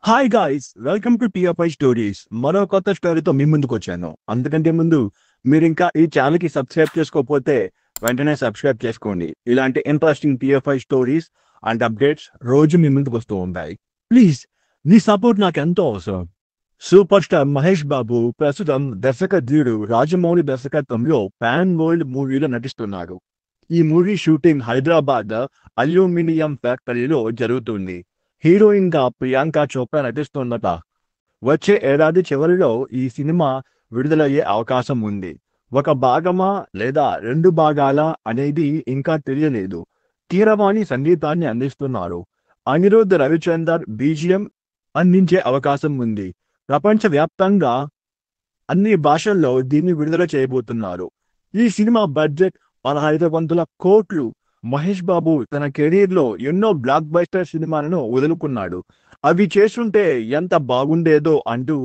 Hi guys, welcome to TFI stories. మరో కొత్త స్టోరీతో మీ ముందుకు వచ్చాను. అందుకంటే ముందు మీరు ఇంకా ఈ ఛానల్కి సబ్స్క్రైబ్ చేసుకోకపోతే వెంటనే సబ్స్క్రైబ్ చేసుకోండి. ఇలాంటి interesting TFI stories and updates రోజు మీ ముందుకు వస్తూ ఉంటాయి. ప్లీజ్ మీ సపోర్ట్ నాకు ఎంతో అవసరం. సూపర్ స్టార్ మహేష్ బాబు ప్రస్తుతం దర్శకధీరుడు రాజమౌళి దర్శకత్వంలో పాన్ వరల్డ్ మూవీలో నటిస్తున్నాడు. ఈ మూవీ షూటింగ్ హైదరాబాద్ అల్యూమినియం ఫ్యాక్టరీలో జరుగుతుంది. హీరోయిన్ గా ప్రియాంక చోప్రా నటిస్తుందట. వచ్చే ఏడాది చివరిలో ఈ సినిమా విడుదలయ్యే అవకాశం ఉంది. ఒక భాగమా లేదా రెండు భాగాలా అనేది ఇంకా తెలియలేదు. కీరవాణి సంగీతాన్ని అందిస్తున్నారు. అనిరుద్ధ్ రవిచందర్ బీజిఎం అందించే అవకాశం ఉంది. ప్రపంచవ్యాప్తంగా అన్ని భాషల్లో దీన్ని విడుదల చేయబోతున్నారు. ఈ సినిమా బడ్జెట్ 1500 కోట్లు. మహేష్ బాబు తన కెరీర్లో ఎన్నో బ్లాక్ బస్టర్ సినిమాలను వదులుకున్నాడు. అవి చేస్తుంటే ఎంత బాగుండేదో అంటూ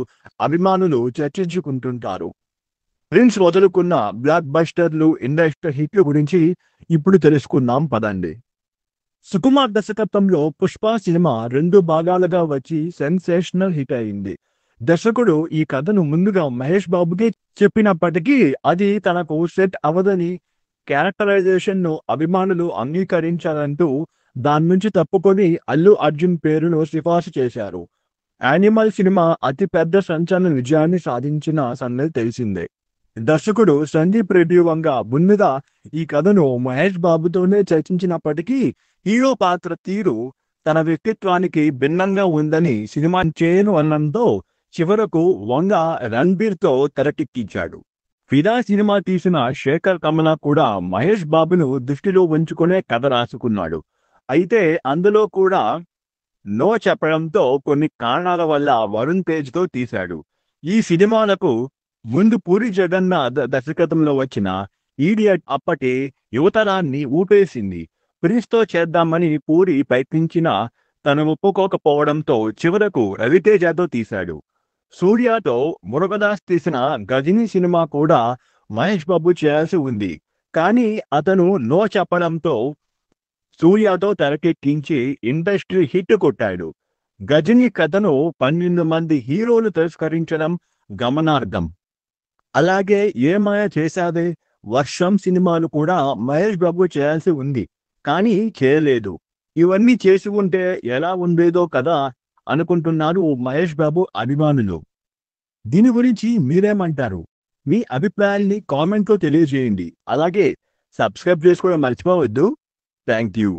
అభిమానులు చర్చించుకుంటుంటారు. ప్రిన్స్ వదులుకున్న బ్లాక్ బస్టర్లు, ఇండస్ట్రీ హిట్లు గురించి ఇప్పుడు తెలుసుకుందాం పదండి. సుకుమార్ దర్శకత్వంలో పుష్ప సినిమా 2 భాగాలుగా వచ్చి సెన్సేషనల్ హిట్ అయింది. దర్శకుడు ఈ కథను ముందుగా మహేష్ బాబుకి చెప్పినప్పటికీ అది తనకు సెట్ అవదని, క్యారెక్టరైజేషన్ ను అభిమానులు అంగీకరించారంటూ దాని నుంచి తప్పుకొని అల్లు అర్జున్ పేరును సిఫార్సు చేశారు. యానిమల్ సినిమా అతి పెద్ద సంచలన విజయాన్ని సాధించిన సంగతి తెలిసిందే. దర్శకుడు సందీప్ రెడ్డి వంగ ముందుగా ఈ కథను మహేష్ బాబుతోనే చర్చించినప్పటికీ హీరో పాత్ర తీరు తన వ్యక్తిత్వానికి భిన్నంగా ఉందని సినిమా చేయను అన్నంతో చివరకు వంగ రణ్బీర్తో తెరకెక్కించాడు. ఫిదా సినిమా తీసిన శేఖర్ కమల కూడా మహేష్ బాబును దృష్టిలో ఉంచుకునే కథ రాసుకున్నాడు. అయితే అందులో కూడా నో చెప్పడంతో కొన్ని కారణాల వల్ల వరుణ్ తేజ్తో తీశాడు. ఈ సినిమాలకు ముందు పూరి జగన్నాథ్ దర్శకత్వంలో వచ్చిన ఈడియట్ అప్పటి యువతరాన్ని ఊపేసింది. ప్రిన్స్తో చేద్దామని పూరి ప్రయత్నించినా తను ఒప్పుకోకపోవడంతో చివరకు రవితేజతో తీశాడు. సూర్యతో మురుగదాస్ తీసిన గజనీ సినిమా కూడా మహేష్ బాబు చేయాల్సి ఉంది. కానీ అతను నో చెప్పడంతో సూర్యతో తెరకెక్కించి ఇండస్ట్రీ హిట్ కొట్టాడు. గజనీ కథను 12 మంది హీరోలు తిరస్కరించడం గమనార్హం. అలాగే ఏమాయ చేశావే, వర్షం సినిమాలు కూడా మహేష్ బాబు చేయాల్సి ఉంది. కానీ చేయలేదు. ఇవన్నీ చేసి ఉంటే ఎలా ఉండేదో కదా అనుకుంటున్నారు మహేష్ బాబు అభిమానులు. దీని గురించి మీరేమంటారు? మీ అభిప్రాయాల్ని కామెంట్లో తెలియజేయండి. అలాగే సబ్స్క్రైబ్ చేసుకోవడం మర్చిపోవద్దు. Thank you.